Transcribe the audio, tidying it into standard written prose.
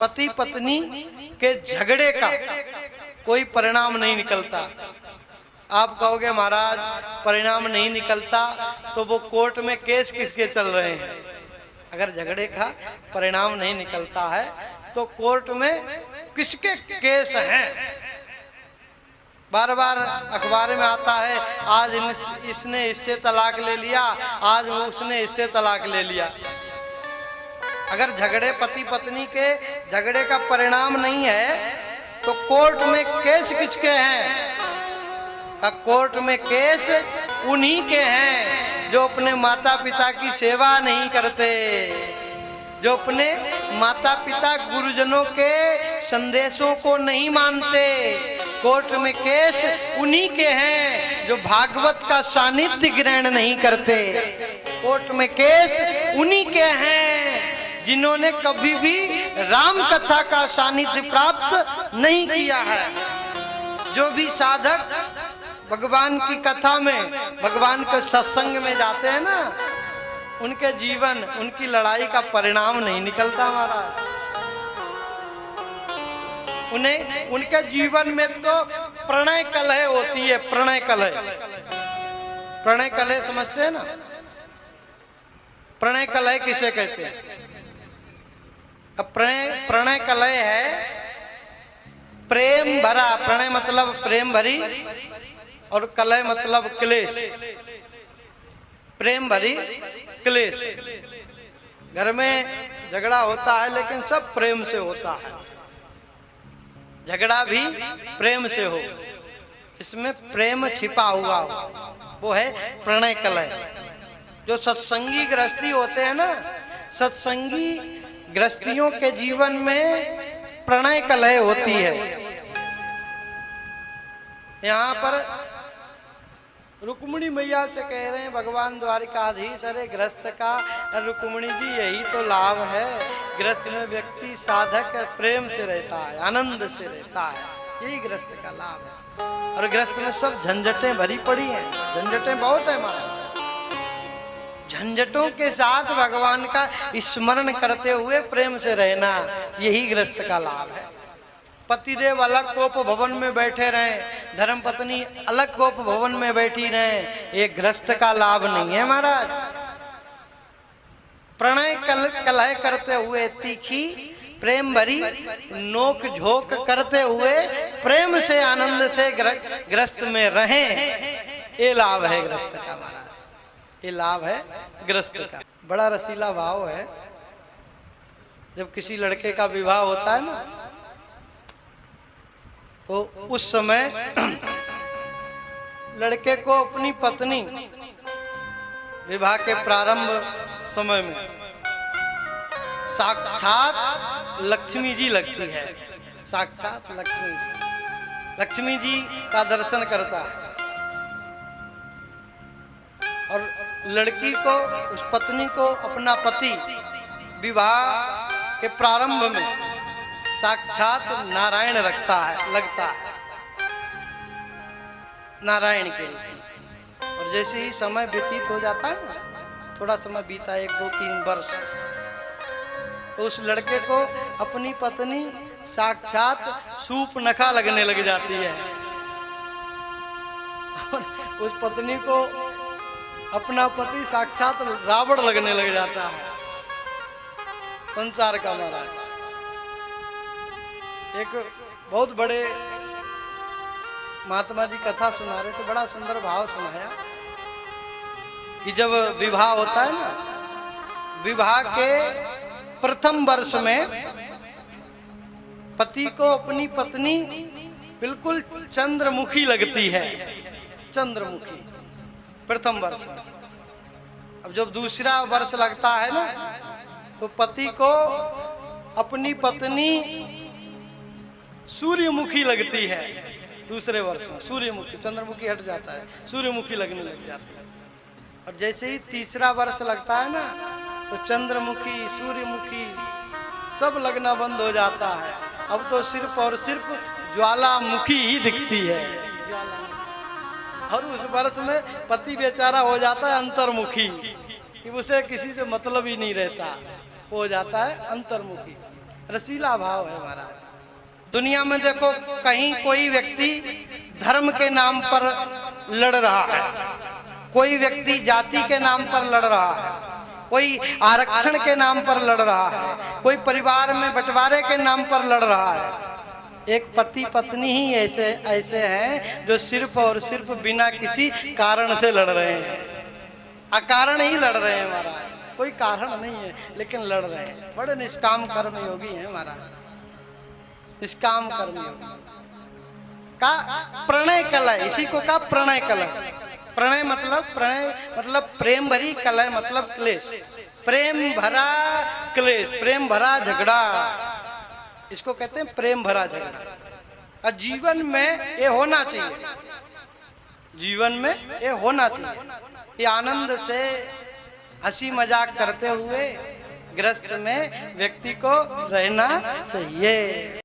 पति पत्नी के झगड़े का कोई परिणाम नहीं निकलता। आप कहोगे महाराज परिणाम नहीं निकलता तो वो कोर्ट में केस किसके चल रहे हैं। अगर झगड़े का परिणाम नहीं निकलता है तो कोर्ट में किसके केस हैं। बार बार अखबार में आता है आज इसने इससे तलाक ले लिया, आज उसने इससे तलाक ले लिया। अगर झगड़े पति पत्नी के झगड़े का परिणाम नहीं है तो कोर्ट में केस किसके हैं। कोर्ट में केस उन्हीं के हैं जो अपने माता पिता की सेवा नहीं करते, जो अपने माता पिता गुरुजनों के संदेशों को नहीं मानते। कोर्ट में केस उन्हीं के हैं जो भागवत का सानिध्य ग्रहण नहीं करते। कोर्ट में केस उन्हीं के हैं जिन्होंने कभी भी राम कथा का सानिध्य प्राप्त नहीं किया है। जो भी साधक भगवान की कथा में, भगवान के सत्संग में जाते हैं ना, उनके जीवन, उनकी लड़ाई का परिणाम नहीं निकलता महाराज। उन्हें उनके जीवन में तो प्रणय कलह होती है। प्रणय कलह, प्रणय कलह समझते हैं ना। प्रणय कलह किसे कहते हैं। अब प्रणय कलह है प्रेम भरा। प्रणय मतलब प्रेम भरी और कलह मतलब क्लेश। प्रेम भरी क्लेश। घर में झगड़ा होता है लेकिन सब प्रेम से होता है। झगड़ा भी प्रेम से हो, इसमें प्रेम छिपा हुआ हो, वो है प्रणय कलह। जो सत्संगी गृहस्थी होते हैं ना, सत्संगी गृहस्थियों के जीवन में प्रणय कलह होती है। यहाँ पर रुक्मिणी मैया से कह रहे हैं भगवान द्वारिकाधीश, अरे गृहस्थ का रुक्मिणी जी यही तो लाभ है। गृहस्थ में व्यक्ति साधक प्रेम से रहता है, आनंद से रहता है, यही गृहस्थ का लाभ है। और गृहस्थ में सब झंझटें भरी पड़ी हैं, झंझटें बहुत है हमारा। झंझटों के साथ भगवान का स्मरण करते हुए प्रेम से रहना, यही गृहस्थ का लाभ है। पतिदेव अलग कोप भवन में बैठे रहें, धर्म पत्नी अलग कोप भवन में बैठी रहें, ये गृहस्थ का लाभ नहीं है महाराज। प्रणय कलह करते हुए, तीखी प्रेम भरी नोक झोंक करते हुए प्रेम से आनंद से गृहस्थ में रहें, ये लाभ है गृहस्थ का महाराज। ये लाभ है गृहस्थ का। बड़ा रसीला भाव है। जब किसी लड़के का विवाह होता है ना, तो उस समय लड़के को अपनी पत्नी विवाह के प्रारंभ समय में साक्षात लक्ष्मी जी लगती है। साक्षात लक्ष्मी जी, लक्ष्मी जी का दर्शन करता है। और लड़की को, उस पत्नी को अपना पति विवाह के प्रारंभ में साक्षात नारायण लगता है, नारायण के रूप। और जैसे ही समय व्यतीत हो जाता है ना, थोड़ा समय बीता, 1, 2, 3 वर्ष, तो उस लड़के को अपनी पत्नी साक्षात सूर्पनखा लगने लग जाती है। और उस पत्नी को अपना पति साक्षात रावण लगने लग जाता है। संसार का महाराज। एक बहुत बड़े महात्मा जी कथा सुना रहे थे, बड़ा सुंदर भाव सुनाया कि जब विवाह होता है ना, विवाह के प्रथम वर्ष में पति को अपनी पत्नी बिल्कुल चंद्रमुखी लगती है। चंद्रमुखी प्रथम वर्ष में। अब जब दूसरा वर्ष लगता है ना, तो पति को अपनी पत्नी सूर्यमुखी लगती है। दूसरे वर्ष में सूर्यमुखी, चंद्रमुखी हट जाता है, सूर्यमुखी लगने लग जाती है। और जैसे ही तीसरा वर्ष लगता है ना, तो चंद्रमुखी, सूर्यमुखी सब लगना बंद हो जाता है। अब तो सिर्फ और सिर्फ ज्वालामुखी ही दिखती है। और उस वर्ष में पति बेचारा हो जाता है अंतर्मुखी, कि उसे किसी से मतलब ही नहीं रहता, हो जाता है अंतर्मुखी। रसीला भाव है महाराज। दुनिया में देखो कहीं कोई व्यक्ति धर्म के नाम पर लड़ रहा है, कोई व्यक्ति जाति के नाम पर लड़ रहा है, कोई आरक्षण के नाम पर लड़ रहा है, कोई परिवार में बंटवारे के नाम पर लड़ रहा है। एक पति पत्नी ही ऐसे हैं जो सिर्फ और सिर्फ बिना किसी कारण से लड़ रहे हैं, अकारण ही लड़ रहे हैं महाराज, कोई कारण नहीं है लेकिन लड़ रहे हैं। बड़े निष्काम कर्म योगी हैं महाराज, निष्काम कर्म योगी का प्रणय कलह, इसी को का प्रणय कलह। प्रणय मतलब प्रेम भरी, कलह मतलब क्लेश, प्रेम भरा क्लेश, प्रेम भरा झगड़ा, इसको कहते हैं प्रेम भरा झगड़ा। और जीवन में ये होना चाहिए, जीवन में ये होना चाहिए। ये आनंद से हंसी मजाक करते हुए गृहस्थ में व्यक्ति को रहना चाहिए।